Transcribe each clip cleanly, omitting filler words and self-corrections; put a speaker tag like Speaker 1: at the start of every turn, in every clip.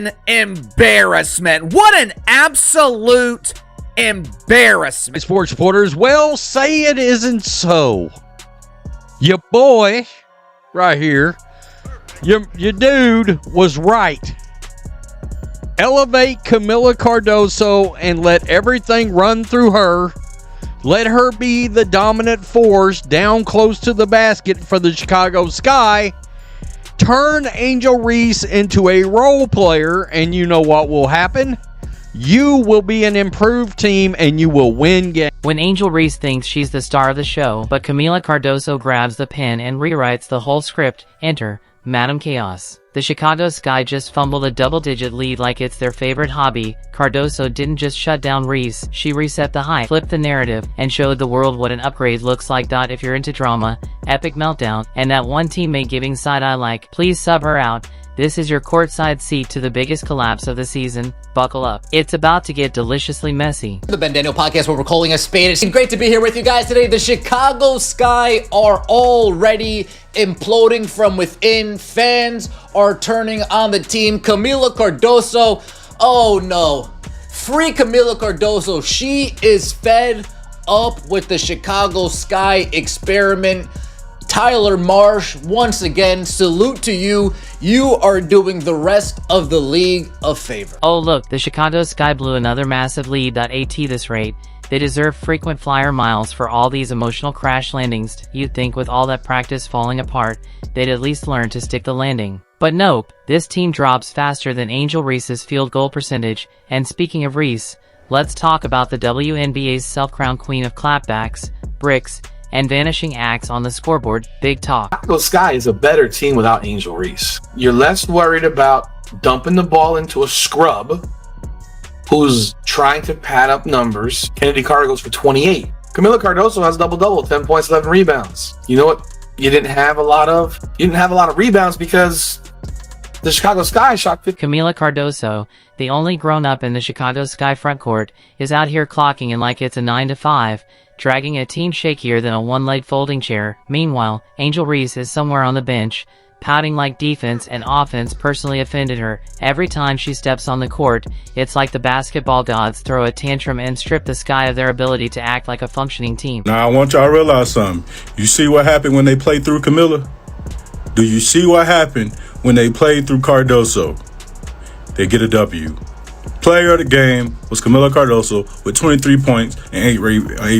Speaker 1: an embarrassment. What an absolute embarrassment.
Speaker 2: Sports reporters, well, say it isn't so. Your boy right here, your dude was right. Elevate Kamilla Cardoso and let everything run through her. Let her be the dominant force down close to the basket for the Chicago Sky. Turn Angel Reese into a role player, and you know what will happen? You will be an improved team, and you will win games.
Speaker 3: When Angel Reese thinks she's the star of the show, but Camila Cardoso grabs the pen and rewrites the whole script, enter Madam Chaos. The Chicago Sky just fumbled a double-digit lead like it's their favorite hobby. Cardoso didn't just shut down Reese, she reset the hype, flipped the narrative, and showed the world what an upgrade looks like. If you're into drama, epic meltdown, and that one teammate giving side-eye like, please sub her out, this is your courtside seat to the biggest collapse of the season. Buckle up. It's about to get deliciously messy.
Speaker 1: The Ben Daniel Podcast, where we're calling a spade. It's great to be here with you guys today. The Chicago Sky are already imploding from within. Fans are turning on the team. Camila Cardoso, oh no. Free Camila Cardoso. She is fed up with the Chicago Sky experiment. Tyler Marsh, once again, salute to you. You are doing the rest of the league a favor.
Speaker 3: Oh look, the Chicago Sky blew another massive lead. At this rate, they deserve frequent flyer miles for all these emotional crash landings. You'd think with all that practice falling apart, they'd at least learn to stick the landing. But nope, this team drops faster than Angel Reese's field goal percentage. And speaking of Reese, let's talk about the WNBA's self-crowned queen of clapbacks, bricks, and vanishing acts on the scoreboard. Big talk.
Speaker 4: Chicago Sky is a better team without Angel Reese. You're less worried about dumping the ball into a scrub who's trying to pad up numbers. Kennedy Carter goes for 28. Camila Cardoso has double-double, 10 points, 11 rebounds. You know what? You didn't have a lot of rebounds because the Chicago Sky shot 50.
Speaker 3: Camila Cardoso, the only grown-up in the Chicago Sky frontcourt, is out here clocking in like it's a 9 to 5. Dragging a team shakier than a one-leg folding chair. Meanwhile, Angel Reese is somewhere on the bench, pouting like defense and offense personally offended her. Every time she steps on the court, it's like the basketball gods throw a tantrum and strip the Sky of their ability to act like a functioning team.
Speaker 5: Now I want y'all to realize something. You see what happened when they played through Camila? Do you see what happened when they played through Cardoso? They get a W. Player of the game was Camila Cardoso with 23 points and 8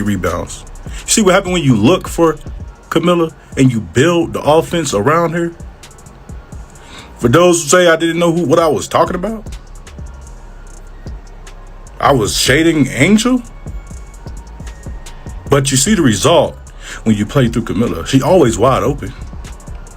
Speaker 5: rebounds. You see what happened when you look for Camila and you build the offense around her? For those who say I didn't know what I was talking about, I was shading Angel. But you see the result when you play through Camila. She always wide open.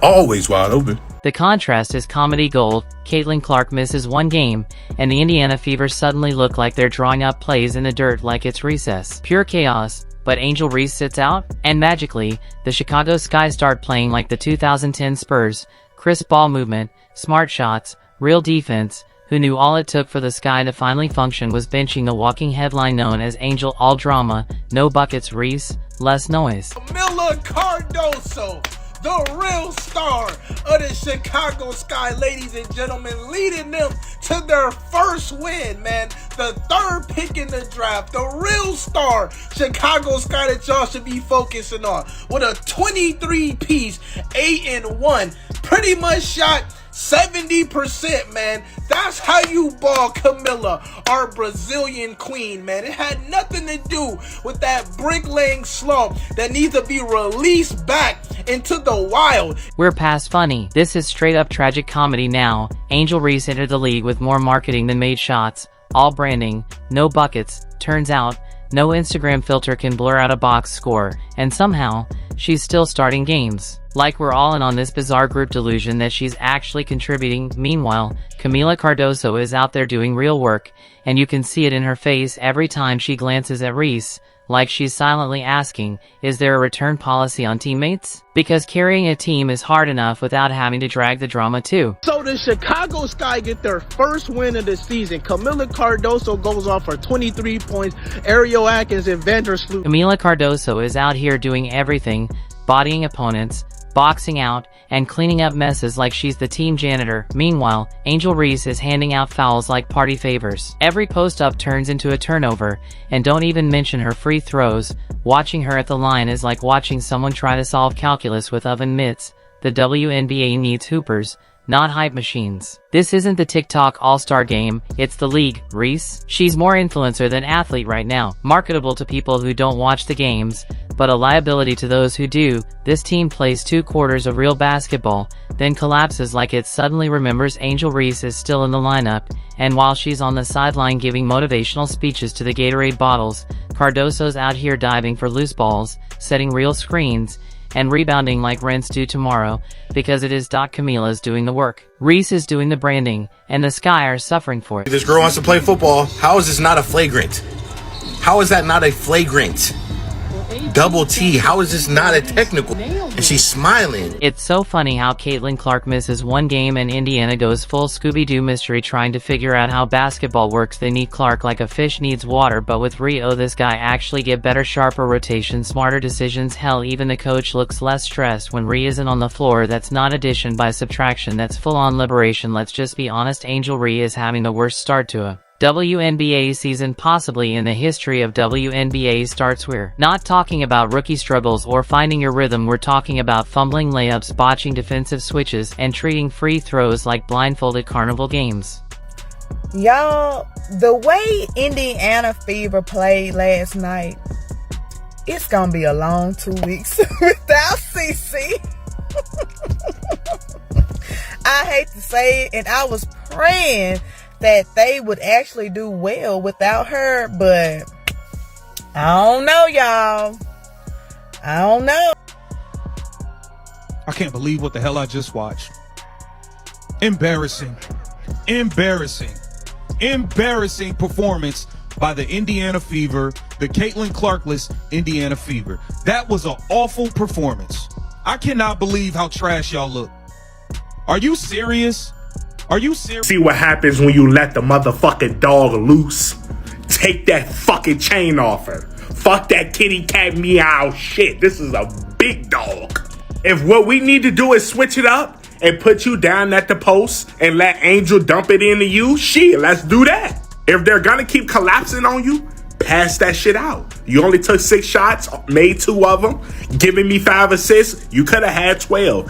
Speaker 5: Always wide open.
Speaker 3: The contrast is comedy gold. Caitlyn Clark misses one game, and the Indiana Fever suddenly look like they're drawing up plays in the dirt like it's recess. Pure chaos. But Angel Reese sits out, and magically, the Chicago Sky start playing like the 2010 Spurs. Crisp ball movement, smart shots, real defense. Who knew all it took for the Sky to finally function was benching the walking headline known as Angel All Drama, No Buckets Reese, Less Noise.
Speaker 6: Camilla Cardoso, the real star of the Chicago Sky, ladies and gentlemen, leading them to their first win, man. The third pick in the draft, the real star Chicago Sky that y'all should be focusing on. With a 23-piece, 8-1, pretty much shot 70%, man. That's how you ball Camilla, our Brazilian queen, man. It had nothing to do with that bricklaying slump that needs to be released back into the wild.
Speaker 3: We're past funny. This is straight up tragic comedy now. Angel Reese entered the league with more marketing than made shots. All branding, no buckets. Turns out, no Instagram filter can blur out a box score, and somehow, she's still starting games. Like we're all in on this bizarre group delusion that she's actually contributing. Meanwhile, Camila Cardoso is out there doing real work, and you can see it in her face every time she glances at Reese, like she's silently asking, is there a return policy on teammates? Because carrying a team is hard enough without having to drag the drama too.
Speaker 6: So the Chicago Sky get their first win of the season. Camila Cardoso goes off for 23 points. Ariel Atkins and Vandersloot.
Speaker 3: Camila Cardoso is out here doing everything, bodying opponents, boxing out, and cleaning up messes like she's the team janitor. Meanwhile, Angel Reese is handing out fouls like party favors. Every post-up turns into a turnover, and don't even mention her free throws. Watching her at the line is like watching someone try to solve calculus with oven mitts. The WNBA needs hoopers, not hype machines. This isn't the TikTok all-star game, it's the league, Reese. She's more influencer than athlete right now. Marketable to people who don't watch the games, but a liability to those who do. This team plays 2 quarters of real basketball, then collapses like it suddenly remembers Angel Reese is still in the lineup, and while she's on the sideline giving motivational speeches to the Gatorade bottles, Cardoso's out here diving for loose balls, setting real screens, and rebounding like rent's due tomorrow, because it is Camilla's doing the work. Reese is doing the branding, and the Sky are suffering for it.
Speaker 7: This girl wants to play football. How is this not a flagrant? How is that not a flagrant? Double T, how is this not a technical? And she's smiling.
Speaker 3: It's so funny how Caitlyn Clark misses one game and Indiana goes full Scooby-Doo mystery trying to figure out how basketball works. They need Clark like a fish needs water, but with Rio this guy actually get better, sharper rotation, smarter decisions. Hell, even the coach looks less stressed when Rhea isn't on the floor. That's not addition by subtraction, that's full-on liberation. Let's just be honest, Angel Reese is having the worst start to a WNBA season possibly in the history of WNBA starts. We're not talking about rookie struggles or finding your rhythm, we're talking about fumbling layups, botching defensive switches, and treating free throws like blindfolded carnival games.
Speaker 8: Y'all, the way Indiana Fever played last night, it's gonna be a long 2 weeks without CC. I hate to say it, and I was praying that they would actually do well without her, but I don't know, y'all. I don't know.
Speaker 6: I can't believe what the hell I just watched. Embarrassing. Embarrassing performance by the Indiana Fever, the Caitlyn Clarkless Indiana Fever. That was an awful performance. I cannot believe how trash y'all look. Are you serious? Are you serious?
Speaker 9: See what happens when you let the motherfucking dog loose? Take that fucking chain off her. Fuck that kitty cat meow shit. This is a big dog. If what we need to do is switch it up and put you down at the post and let Angel dump it into you, shit, let's do that. If they're gonna keep collapsing on you, pass that shit out. You only took 6 shots, made 2 of them, giving me 5 assists. You could have had 12.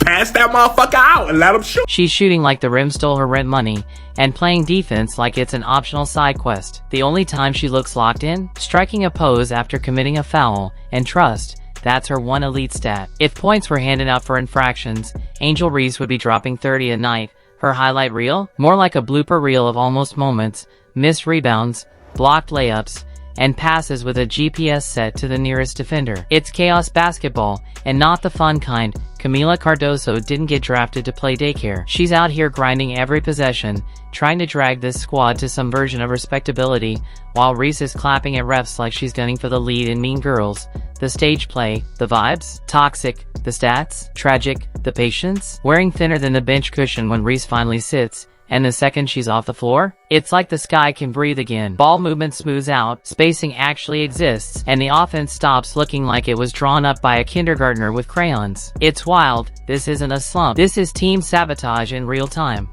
Speaker 9: Pass that motherfucker out and let him shoot.
Speaker 3: She's shooting like the rim stole her rent money, and playing defense like it's an optional side quest. The only time she looks locked in, striking a pose after committing a foul, and trust, that's her one elite stat. If points were handed out for infractions, Angel Reese would be dropping 30 a night. Her highlight reel? More like a blooper reel of almost moments, missed rebounds, blocked layups, and passes with a GPS set to the nearest defender. It's chaos basketball, and not the fun kind. Camila Cardoso didn't get drafted to play daycare. She's out here grinding every possession, trying to drag this squad to some version of respectability, while Reese is clapping at refs like she's gunning for the lead in Mean Girls. The stage play, the vibes, toxic, the stats, tragic, the patience, wearing thinner than the bench cushion when Reese finally sits, and the second she's off the floor, it's like the Sky can breathe again. Ball movement smooths out, spacing actually exists, and the offense stops looking like it was drawn up by a kindergartner with crayons. It's wild. This isn't a slump. This is team sabotage in real time.